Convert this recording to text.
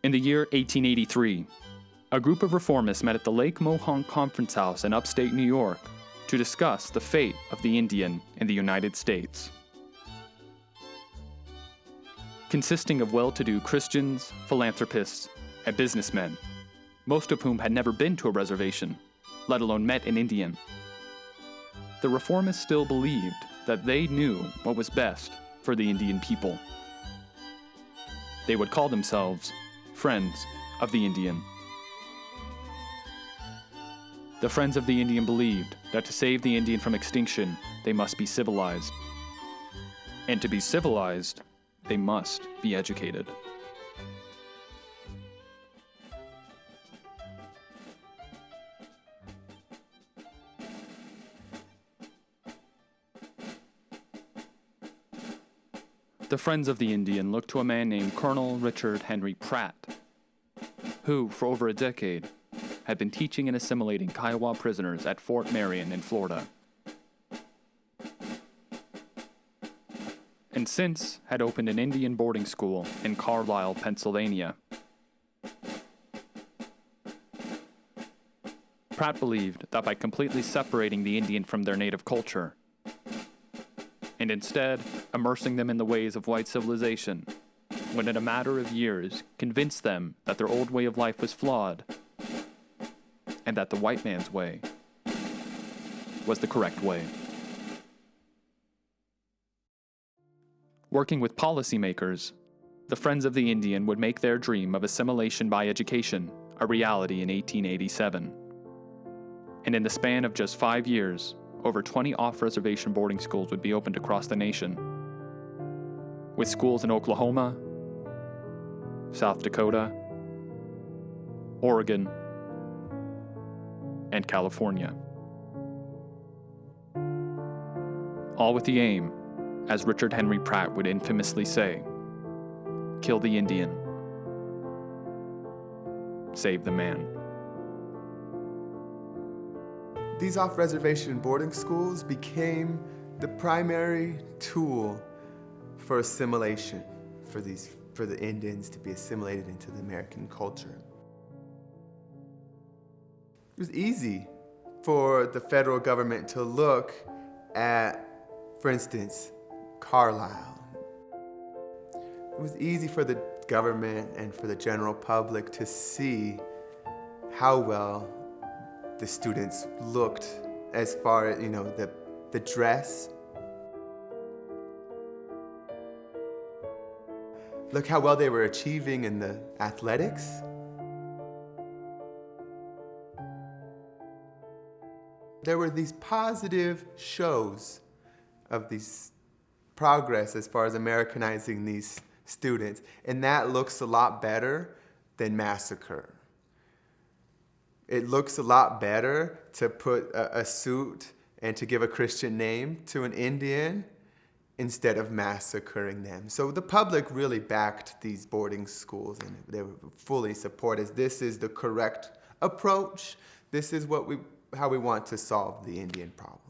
In the year 1883, a group of reformists met at the Lake Mohonk Conference House in upstate New York to discuss the fate of the Indian in the United States. Consisting of well-to-do Christians, philanthropists, and businessmen, most of whom had never been to a reservation, let alone met an Indian, the reformists still believed that they knew what was best for the Indian people. They would call themselves Friends of the Indian. The Friends of the Indian believed that to save the Indian from extinction, they must be civilized. And to be civilized, they must be educated. The Friends of the Indian looked to a man named Colonel Richard Henry Pratt, who, for over a decade, had been teaching and assimilating Kiowa prisoners at Fort Marion in Florida, and since had opened an Indian boarding school in Carlisle, Pennsylvania. Pratt believed that by completely separating the Indian from their native culture, and instead immersing them in the ways of white civilization, would in a matter of years convince them that their old way of life was flawed, and that the white man's way was the correct way. Working with policymakers, the Friends of the Indian would make their dream of assimilation by education a reality in 1887. And in the span of just 5 years, over 20 off-reservation boarding schools would be opened across the nation, with schools in Oklahoma, South Dakota, Oregon, and California. All with the aim, as Richard Henry Pratt would infamously say, kill the Indian, save the man. These off-reservation boarding schools became the primary tool for assimilation, for the Indians to be assimilated into the American culture. It was easy for the federal government to look at, for instance, Carlisle. It was easy for the government and for the general public to see how well the students looked as far as, the dress. Look how well they were achieving in the athletics. There were these positive shows of these progress as far as Americanizing these students, and that looks a lot better than massacre. It looks a lot better to put a suit and to give a Christian name to an Indian instead of massacring them. So the public really backed these boarding schools, and they were fully supported. This is the correct approach. This is how we want to solve the Indian problem.